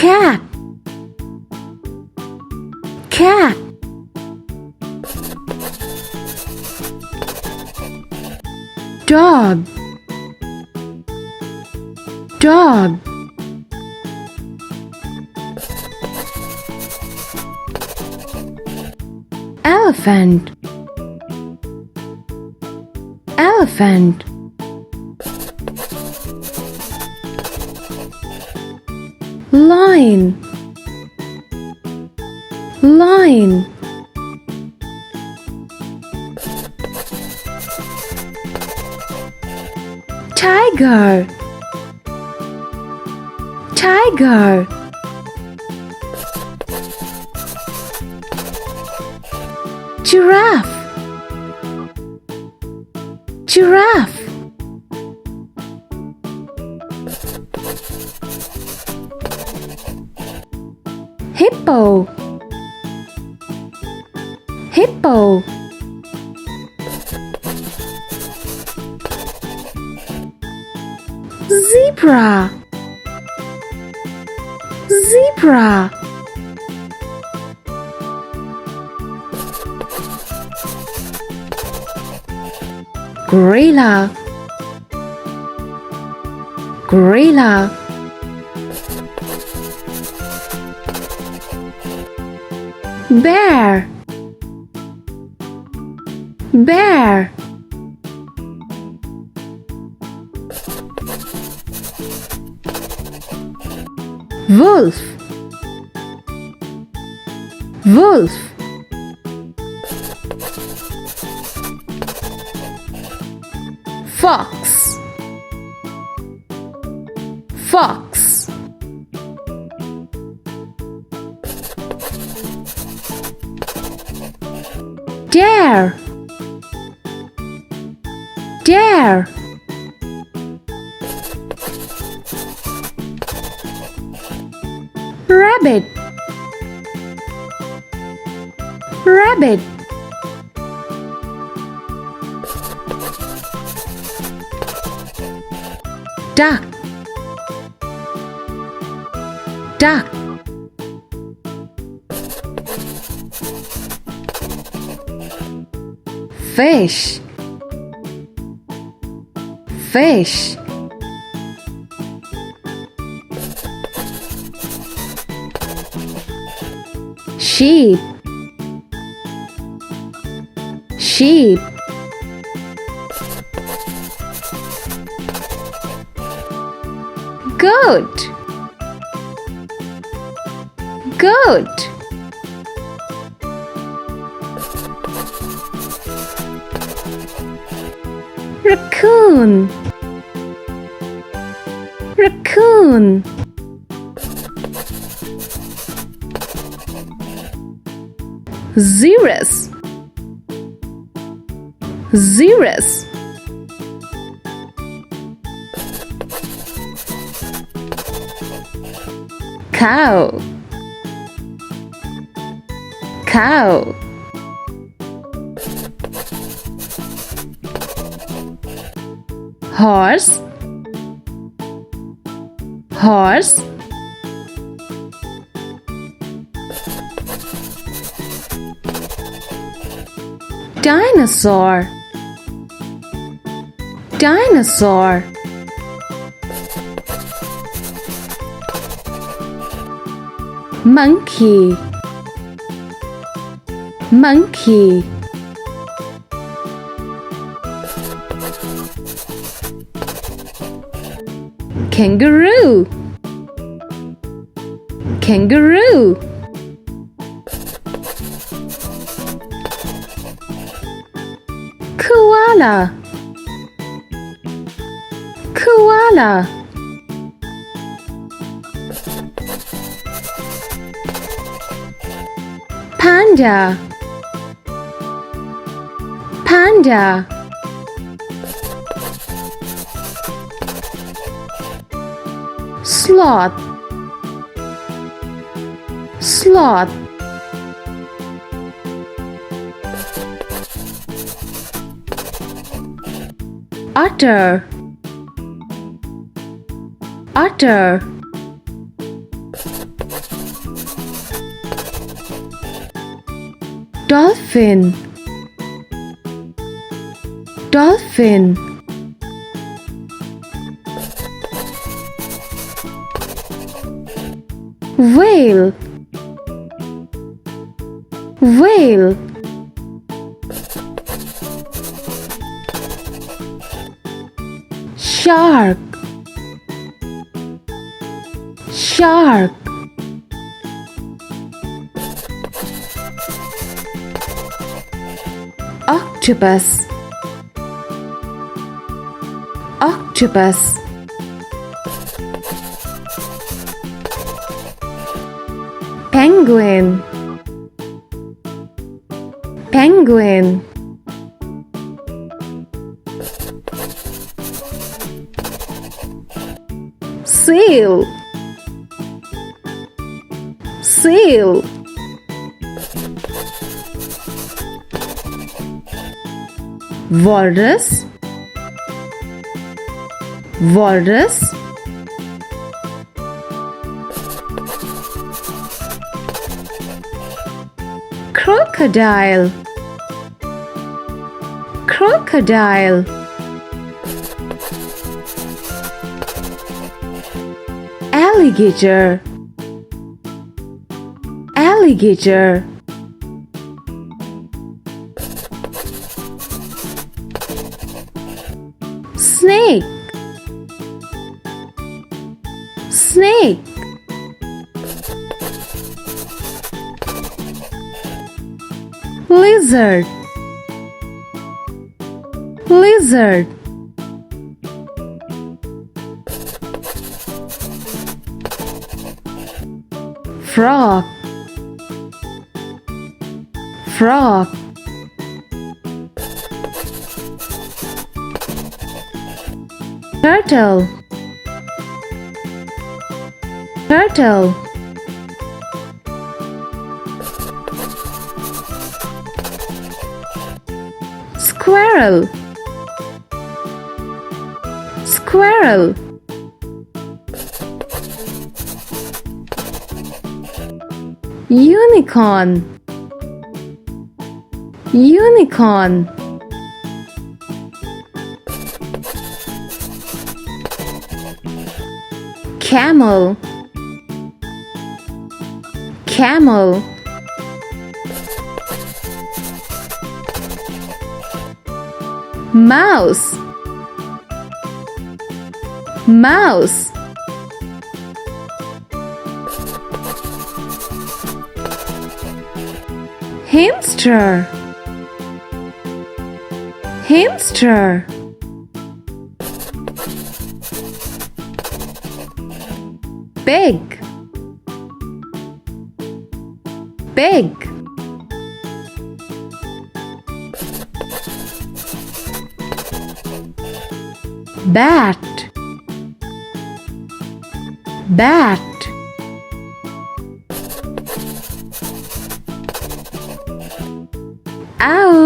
cat, cat. Dog, dog. Elephant, elephant. Lion, lion. Tiger, tiger. Giraffe, giraffe. Hippo, hippo. Zebra, zebra. Gorilla, gorilla. Bear, bear. Wolf, wolf. Fox, fox. Deer, deer. Rabbit, rabbit. Duck, duck. Fish, fish. Sheep, sheep. Goat, goat. Raccoon, raccoon. Xerus, xerus. Cow, cow. Horse, horse. Dinosaur, dinosaur. Monkey, monkey. Kangaroo, kangaroo. Koala, koala. Panda, panda. Sloth, sloth. Otter, otter. dolphin, dolphin. Whale, whale. Shark, shark. Octopus, octopus. Penguin, penguin. Seal, seal. Walrus, walrus. Crocodile, crocodile. Alligator, alligator. Snake, snake. Lizard, lizard. Frog, frog. Turtle, turtle. Squirrel, squirrel. Unicorn, unicorn. Camel, camel. Mouse, mouse. Hamster, hamster. Pig, pig. Bat, bat. Owl,